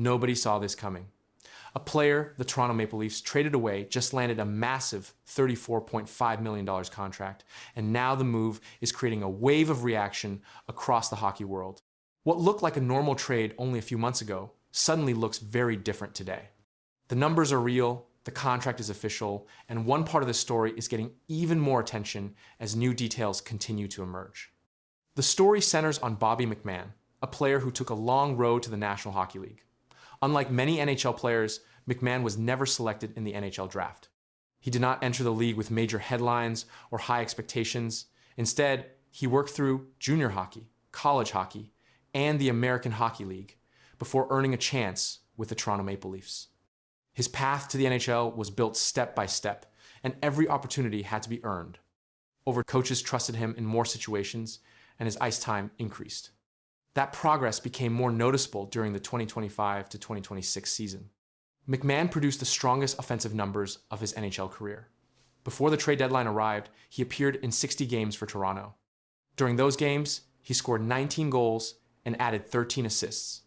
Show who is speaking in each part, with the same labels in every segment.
Speaker 1: Nobody saw this coming. A player the Toronto Maple Leafs traded away just landed a massive $34.5 million contract, and now the move is creating a wave of reaction across the hockey world. What looked like a normal trade only a few months ago suddenly looks very different today. The numbers are real, the contract is official, and one part of the story is getting even more attention as new details continue to emerge. The story centers on Bobby McMann, a player who took a long road to the National Hockey League. Unlike many NHL players, McMahon was never selected in the NHL draft. He did not enter the league with major headlines or high expectations. Instead, he worked through junior hockey, college hockey, and the American Hockey League before earning a chance with the Toronto Maple Leafs. His path to the NHL was built step by step, and every opportunity had to be earned. Coaches trusted him in more situations, and his ice time increased. That progress became more noticeable during the 2025 to 2026 season. McMahon produced the strongest offensive numbers of his NHL career. Before the trade deadline arrived, he appeared in 60 games for Toronto. During those games, he scored 19 goals and added 13 assists.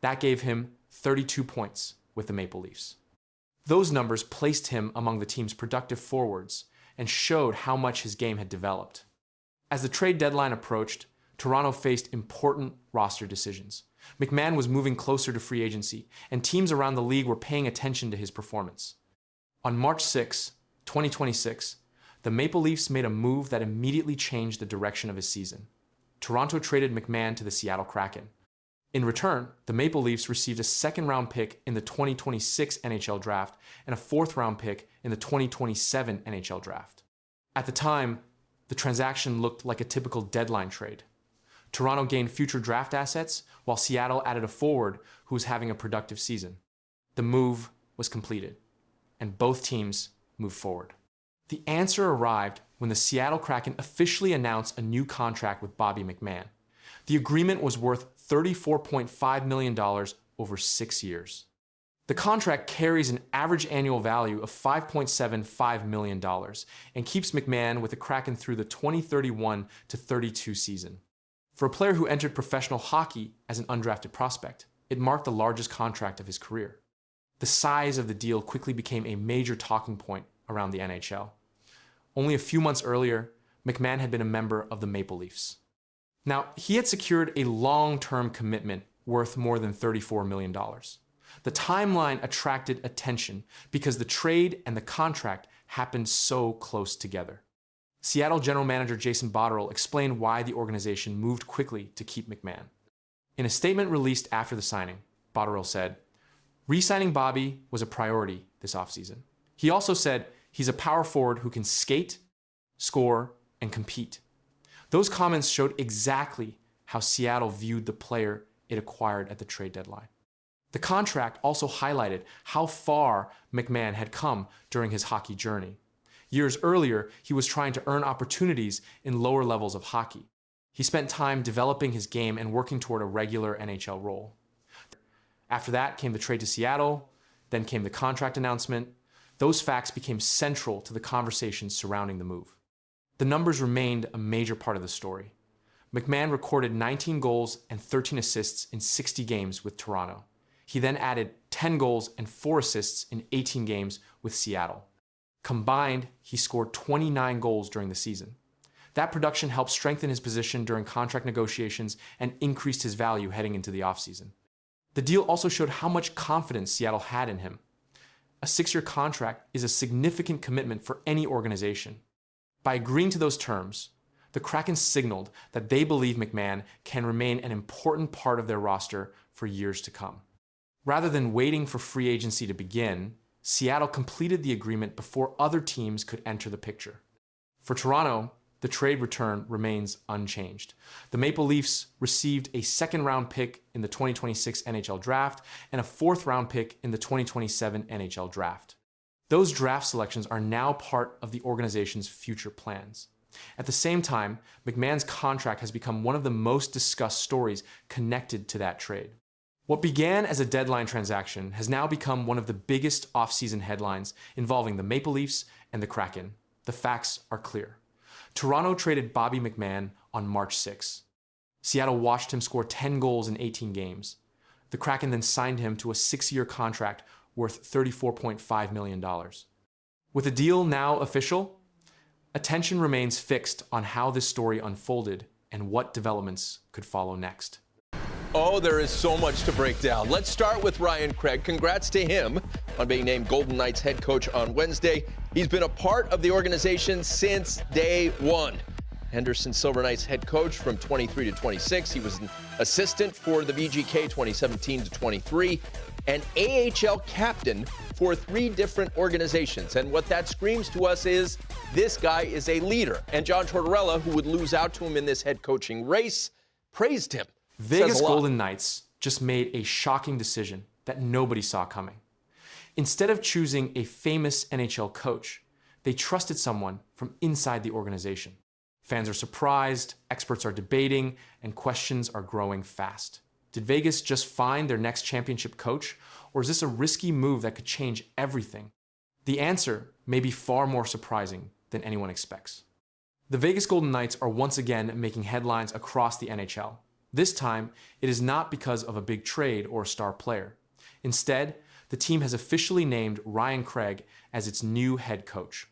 Speaker 1: That gave him 32 points with the Maple Leafs. Those numbers placed him among the team's productive forwards and showed how much his game had developed. As the trade deadline approached, Toronto faced important roster decisions. McMahon was moving closer to free agency, and teams around the league were paying attention to his performance. On March 6, 2026, the Maple Leafs made a move that immediately changed the direction of his season. Toronto traded McMahon to the Seattle Kraken. In return, the Maple Leafs received a second-round pick in the 2026 NHL draft and a fourth-round pick in the 2027 NHL draft. At the time, the transaction looked like a typical deadline trade. Toronto gained future draft assets, while Seattle added a forward who was having a productive season. The move was completed, and both teams moved forward. The answer arrived when the Seattle Kraken officially announced a new contract with Bobby McMann. The agreement was worth $34.5 million over 6 years. The contract carries an average annual value of $5.75 million and keeps McMahon with the Kraken through the 2031 to 32 season. For a player who entered professional hockey as an undrafted prospect, it marked the largest contract of his career. The size of the deal quickly became a major talking point around the NHL. Only a few months earlier, McMahon had been a member of the Maple Leafs. Now, he had secured a long-term commitment worth more than $34 million. The timeline attracted attention because the trade and the contract happened so close together. Seattle general manager Jason Botterill explained why the organization moved quickly to keep McMahon. In a statement released after the signing, Botterill said, "Re-signing Bobby was a priority this offseason. He also said he's a power forward who can skate, score, and compete." Those comments showed exactly how Seattle viewed the player it acquired at the trade deadline. The contract also highlighted how far McMahon had come during his hockey journey. Years earlier, he was trying to earn opportunities in lower levels of hockey. He spent time developing his game and working toward a regular NHL role. After that came the trade to Seattle, then came the contract announcement. Those facts became central to the conversations surrounding the move. The numbers remained a major part of the story. McMahon recorded 19 goals and 13 assists in 60 games with Toronto. He then added 10 goals and 4 assists in 18 games with Seattle. Combined, he scored 29 goals during the season. That production helped strengthen his position during contract negotiations and increased his value heading into the offseason. The deal also showed how much confidence Seattle had in him. A 6-year contract is a significant commitment for any organization. By agreeing to those terms, the Kraken signaled that they believe McMahon can remain an important part of their roster for years to come. Rather than waiting for free agency to begin, Seattle completed the agreement before other teams could enter the picture. For Toronto, the trade return remains unchanged. The Maple Leafs received a second-round pick in the 2026 NHL draft and a fourth-round pick in the 2027 NHL draft. Those draft selections are now part of the organization's future plans. At the same time, McMahon's contract has become one of the most discussed stories connected to that trade. What began as a deadline transaction has now become one of the biggest offseason headlines involving the Maple Leafs and the Kraken. The facts are clear. Toronto traded Bobby McMahon on March 6. Seattle watched him score 10 goals in 18 games. The Kraken then signed him to a 6-year contract worth $34.5 million. With the deal now official, attention remains fixed on how this story unfolded and what developments could follow next.
Speaker 2: Oh, there is so much to break down. Let's start with Ryan Craig. Congrats to him on being named Golden Knights head coach on Wednesday. He's been a part of the organization since day one. Henderson Silver Knights head coach from 23 to 26. He was an assistant for the VGK 2017 to 23, and AHL captain for 3 different organizations. And what that screams to us is this guy is a leader. And John Tortorella, who would lose out to him in this head coaching race, praised him.
Speaker 1: Vegas Golden Knights just made a shocking decision that nobody saw coming. Instead of choosing a famous NHL coach, they trusted someone from inside the organization. Fans are surprised, experts are debating, and questions are growing fast. Did Vegas just find their next championship coach, or is this a risky move that could change everything? The answer may be far more surprising than anyone expects. The Vegas Golden Knights are once again making headlines across the NHL. This time, it is not because of a big trade or a star player. Instead, the team has officially named Ryan Craig as its new head coach.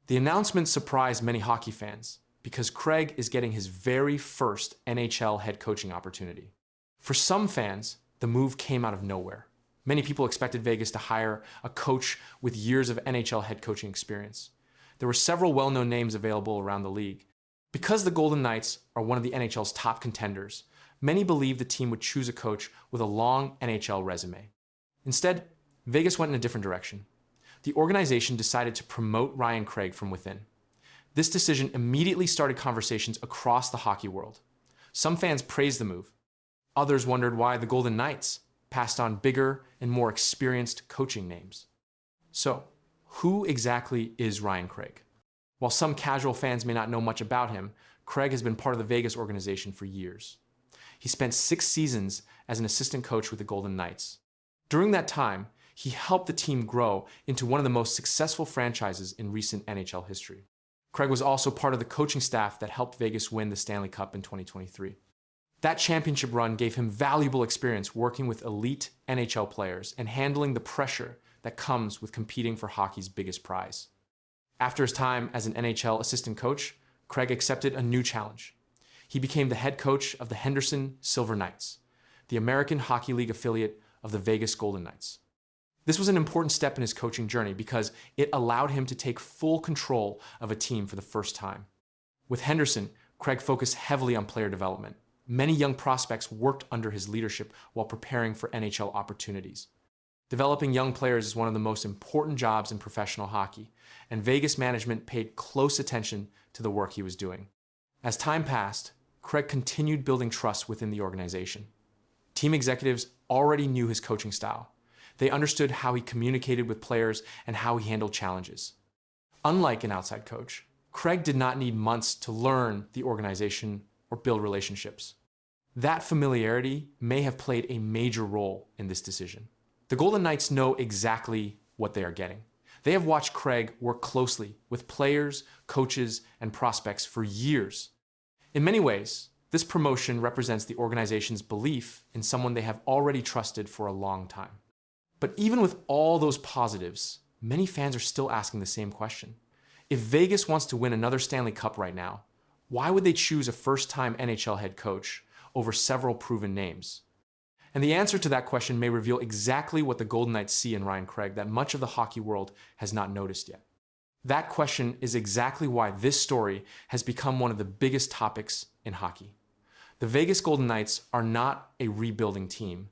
Speaker 1: The announcement surprised many hockey fans because Craig is getting his very first NHL head coaching opportunity. For some fans, the move came out of nowhere. Many people expected Vegas to hire a coach with years of NHL head coaching experience. There were several well-known names available around the league. Because the Golden Knights are one of the NHL's top contenders, many believed the team would choose a coach with a long NHL resume. Instead, Vegas went in a different direction. The organization decided to promote Ryan Craig from within. This decision immediately started conversations across the hockey world. Some fans praised the move. Others wondered why the Golden Knights passed on bigger and more experienced coaching names. So, who exactly is Ryan Craig? While some casual fans may not know much about him, Craig has been part of the Vegas organization for years. He spent 6 seasons as an assistant coach with the Golden Knights. During that time, he helped the team grow into one of the most successful franchises in recent NHL history. Craig was also part of the coaching staff that helped Vegas win the Stanley Cup in 2023. That championship run gave him valuable experience working with elite NHL players and handling the pressure that comes with competing for hockey's biggest prize. After his time as an NHL assistant coach, Craig accepted a new challenge. He became the head coach of the Henderson Silver Knights, the American Hockey League affiliate of the Vegas Golden Knights. This was an important step in his coaching journey because it allowed him to take full control of a team for the first time. With Henderson, Craig focused heavily on player development. Many young prospects worked under his leadership while preparing for NHL opportunities. Developing young players is one of the most important jobs in professional hockey, and Vegas management paid close attention to the work he was doing. As time passed, Craig continued building trust within the organization. Team executives already knew his coaching style. They understood how he communicated with players and how he handled challenges. Unlike an outside coach, Craig did not need months to learn the organization or build relationships. That familiarity may have played a major role in this decision. The Golden Knights know exactly what they are getting. They have watched Craig work closely with players, coaches, and prospects for years. In many ways, this promotion represents the organization's belief in someone they have already trusted for a long time. But even with all those positives, many fans are still asking the same question. If Vegas wants to win another Stanley Cup right now, why would they choose a first-time NHL head coach over several proven names? And the answer to that question may reveal exactly what the Golden Knights see in Ryan Craig that much of the hockey world has not noticed yet. That question is exactly why this story has become one of the biggest topics in hockey. The Vegas Golden Knights are not a rebuilding team.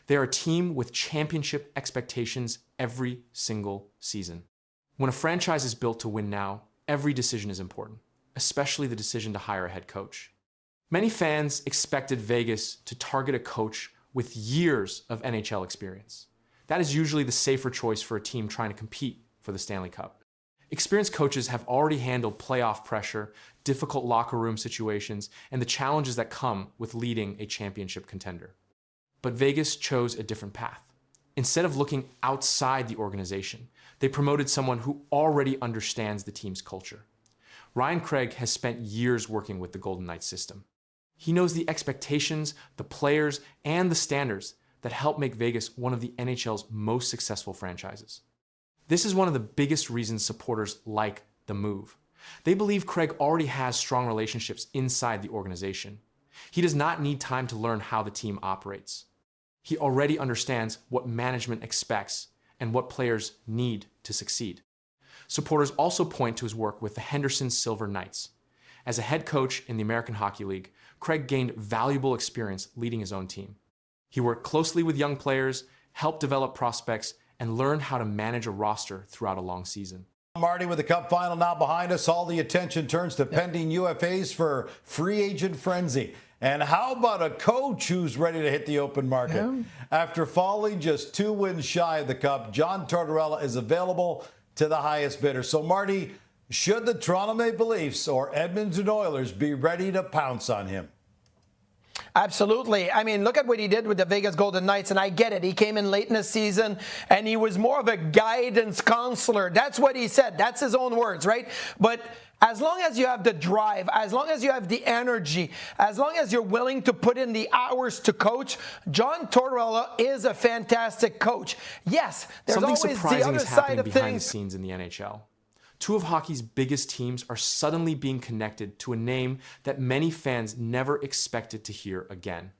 Speaker 1: They are a team with championship expectations every single season. When a franchise is built to win now, every decision is important, especially the decision to hire a head coach. Many fans expected Vegas to target a coach with years of NHL experience. That is usually the safer choice for a team trying to compete for the Stanley Cup. Experienced coaches have already handled playoff pressure, difficult locker room situations, and the challenges that come with leading a championship contender. But Vegas chose a different path. Instead of looking outside the organization, they promoted someone who already understands the team's culture. Ryan Craig has spent years working with the Golden Knights system. He knows the expectations, the players, and the standards that helped make Vegas one of the NHL's most successful franchises. This is one of the biggest reasons supporters like the move. They believe Craig already has strong relationships inside the organization. He does not need time to learn how the team operates. He already understands what management expects and what players need to succeed. Supporters also point to his work with the Henderson Silver Knights. As a head coach in the American Hockey League, Craig gained valuable experience leading his own team. He worked closely with young players, helped develop prospects, and learned how to manage a roster throughout a long season.
Speaker 3: Marty, with the Cup final now behind us, all the attention turns to pending UFAs for free agent frenzy. And how about a coach who's ready to hit the open market? Yeah. After falling just 2 wins shy of the Cup, John Tortorella is available to the highest bidder. So, Marty, should the Toronto Maple Leafs or Edmonton Oilers be ready to pounce on him?
Speaker 4: Absolutely. I mean, look at what he did with the Vegas Golden Knights, and I get it. He came in late in the season, and he was more of a guidance counselor. That's what he said. That's his own words, right? But as long as you have the drive, as long as you have the energy, as long as you're willing to put in the hours to coach, John Tortorella is a fantastic coach. Yes, there's
Speaker 1: Something
Speaker 4: always
Speaker 1: surprising
Speaker 4: the other
Speaker 1: is
Speaker 4: side
Speaker 1: happening
Speaker 4: of
Speaker 1: behind
Speaker 4: things.
Speaker 1: the scenes in the NHL. Two of hockey's biggest teams are suddenly being connected to a name that many fans never expected to hear again.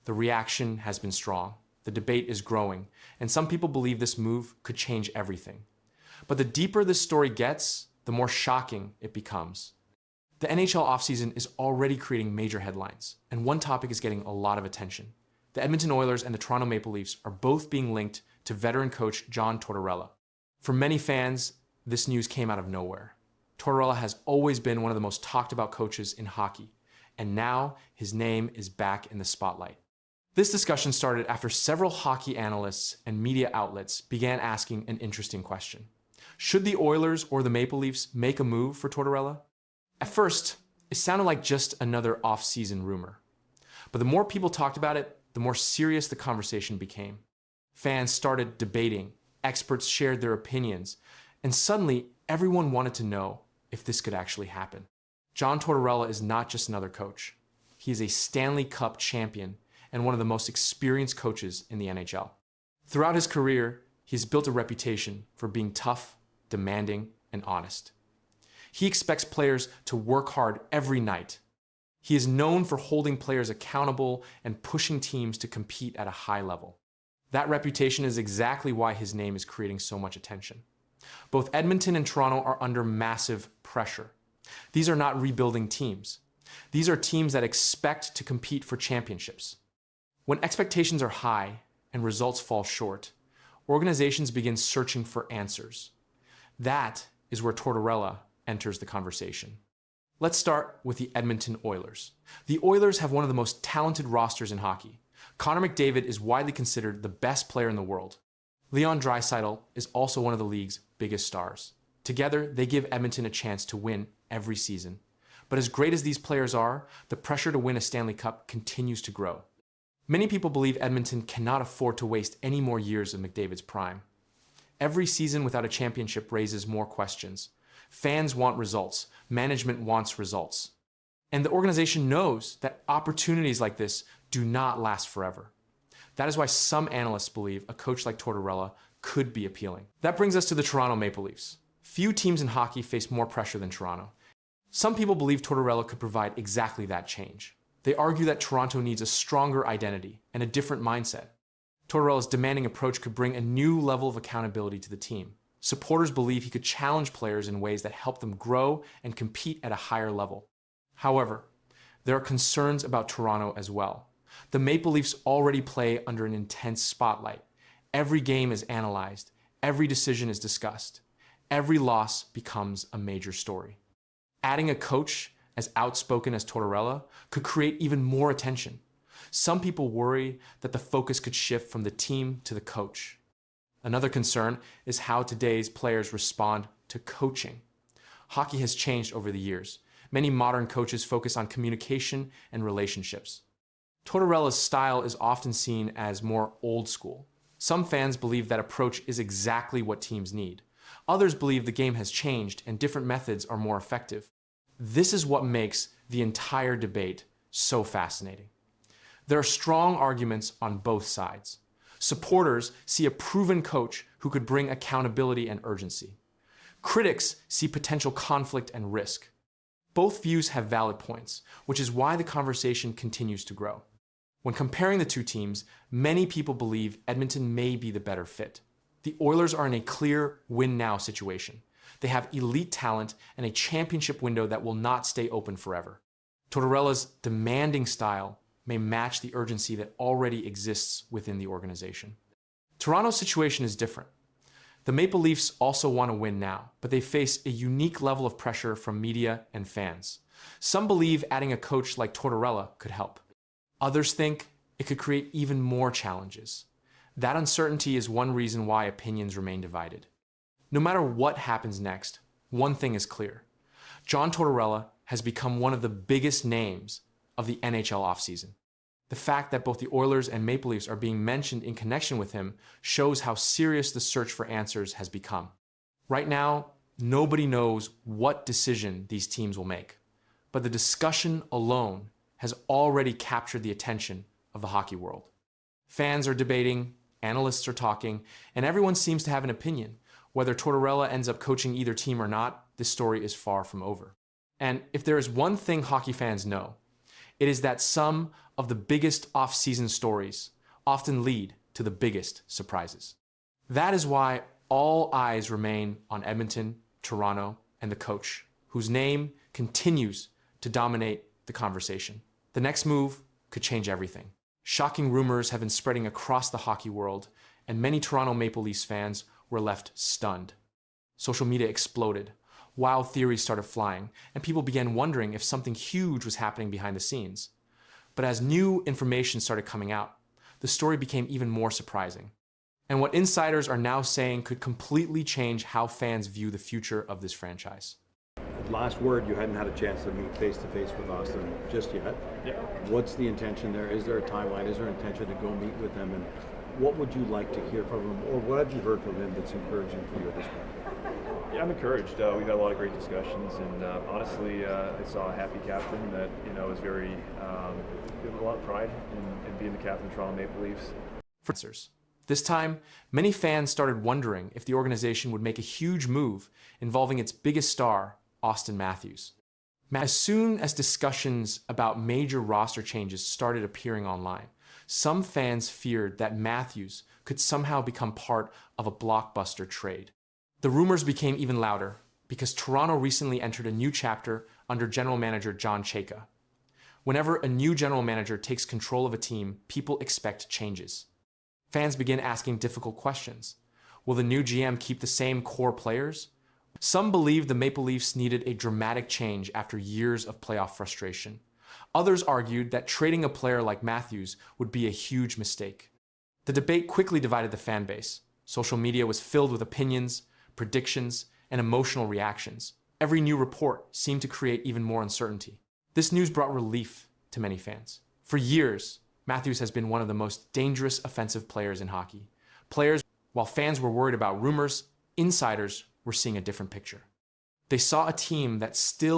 Speaker 1: The reaction has been strong, the debate is growing, and some people believe this move could change everything. But the deeper this story gets, the more shocking it becomes. The NHL offseason is already creating major headlines, and one topic is getting a lot of attention. The Edmonton Oilers and the Toronto Maple Leafs are both being linked to veteran coach John Tortorella. For many fans, this news came out of nowhere. Tortorella has always been one of the most talked about coaches in hockey, and now his name is back in the spotlight. This discussion started after several hockey analysts and media outlets began asking an interesting question. Should the Oilers or the Maple Leafs make a move for Tortorella? At first, it sounded like just another off-season rumor. But the more people talked about it, the more serious the conversation became. Fans started debating, experts shared their opinions, and suddenly, everyone wanted to know if this could actually happen. John Tortorella is not just another coach. He is a Stanley Cup champion and one of the most experienced coaches in the NHL. Throughout his career, he has built a reputation for being tough, demanding, and honest. He expects players to work hard every night. He is known for holding players accountable and pushing teams to compete at a high level. That reputation is exactly why his name is creating so much attention. Both Edmonton and Toronto are under massive pressure. These are not rebuilding teams. These are teams that expect to compete for championships. When expectations are high and results fall short, organizations begin searching for answers. That is where Tortorella enters the conversation. Let's start with the Edmonton Oilers. The Oilers have one of the most talented rosters in hockey. Connor McDavid is widely considered the best player in the world. Leon Draisaitl is also one of the league's biggest stars. Together, they give Edmonton a chance to win every season. But as great as these players are, the pressure to win a Stanley Cup continues to grow. Many people believe Edmonton cannot afford to waste any more years of McDavid's prime. Every season without a championship raises more questions. Fans want results. Management wants results. And the organization knows that opportunities like this do not last forever. That is why some analysts believe a coach like Tortorella could be appealing. That brings us to the Toronto Maple Leafs. Few teams in hockey face more pressure than Toronto. Some people believe Tortorella could provide exactly that change. They argue that Toronto needs a stronger identity and a different mindset. Tortorella's demanding approach could bring a new level of accountability to the team. Supporters believe he could challenge players in ways that help them grow and compete at a higher level. However, there are concerns about Toronto as well. The Maple Leafs already play under an intense spotlight. Every game is analyzed. Every decision is discussed. Every loss becomes a major story. Adding a coach as outspoken as Tortorella could create even more attention. Some people worry that the focus could shift from the team to the coach. Another concern is how today's players respond to coaching. Hockey has changed over the years. Many modern coaches focus on communication and relationships. Tortorella's style is often seen as more old school. Some fans believe that approach is exactly what teams need. Others believe the game has changed and different methods are more effective. This is what makes the entire debate so fascinating. There are strong arguments on both sides. Supporters see a proven coach who could bring accountability and urgency. Critics see potential conflict and risk. Both views have valid points, which is why the conversation continues to grow. When comparing the two teams, many people believe Edmonton may be the better fit. The Oilers are in a clear win-now situation. They have elite talent and a championship window that will not stay open forever. Tortorella's demanding style may match the urgency that already exists within the organization. Toronto's situation is different. The Maple Leafs also want to win now, but they face a unique level of pressure from media and fans. Some believe adding a coach like Tortorella could help. Others think it could create even more challenges. That uncertainty is one reason why opinions remain divided. No matter what happens next, one thing is clear. John Tortorella has become one of the biggest names of the NHL offseason. The fact that both the Oilers and Maple Leafs are being mentioned in connection with him shows how serious the search for answers has become. Right now, nobody knows what decision these teams will make, but the discussion alone has already captured the attention of the hockey world. Fans are debating, analysts are talking, and everyone seems to have an opinion. Whether Tortorella ends up coaching either team or not, this story is far from over. And if there is one thing hockey fans know, it is that some of the biggest off-season stories often lead to the biggest surprises. That is why all eyes remain on Edmonton, Toronto, and the coach, whose name continues to dominate the conversation. The next move could change everything. Shocking rumors have been spreading across the hockey world, and many Toronto Maple Leafs fans were left stunned. Social media exploded. Wild theories started flying, and people began wondering if something huge was happening behind the scenes. But as new information started coming out, the story became even more surprising. And what insiders are now saying could completely change how fans view the future of this franchise.
Speaker 5: Last word, you hadn't had a chance to meet face-to-face with Austin just yet.
Speaker 6: Yeah.
Speaker 5: What's the intention there? Is there a timeline? Is there an intention to go meet with him? And what would you like to hear from him? Or what have you heard from him that's encouraging for you at this point?
Speaker 6: Yeah, I'm encouraged. We've had a lot of great discussions, and honestly, I saw a happy captain that is very with a lot of pride in being the captain of Toronto Maple Leafs.
Speaker 1: This time, many fans started wondering if the organization would make a huge move involving its biggest star, Austin Matthews. As soon as discussions about major roster changes started appearing online, some fans feared that Matthews could somehow become part of a blockbuster trade. The rumors became even louder because Toronto recently entered a new chapter under general manager John Chayka. Whenever a new general manager takes control of a team, people expect changes. Fans begin asking difficult questions. Will the new GM keep the same core players? Some believe the Maple Leafs needed a dramatic change after years of playoff frustration. Others argued that trading a player like Matthews would be a huge mistake. The debate quickly divided the fan base. Social media was filled with opinions, predictions, and emotional reactions. Every new report seemed to create even more uncertainty. This news brought relief to many fans. For years, Matthews has been one of the most dangerous offensive players in hockey. While fans were worried about rumors, insiders were seeing a different picture. They saw a team that still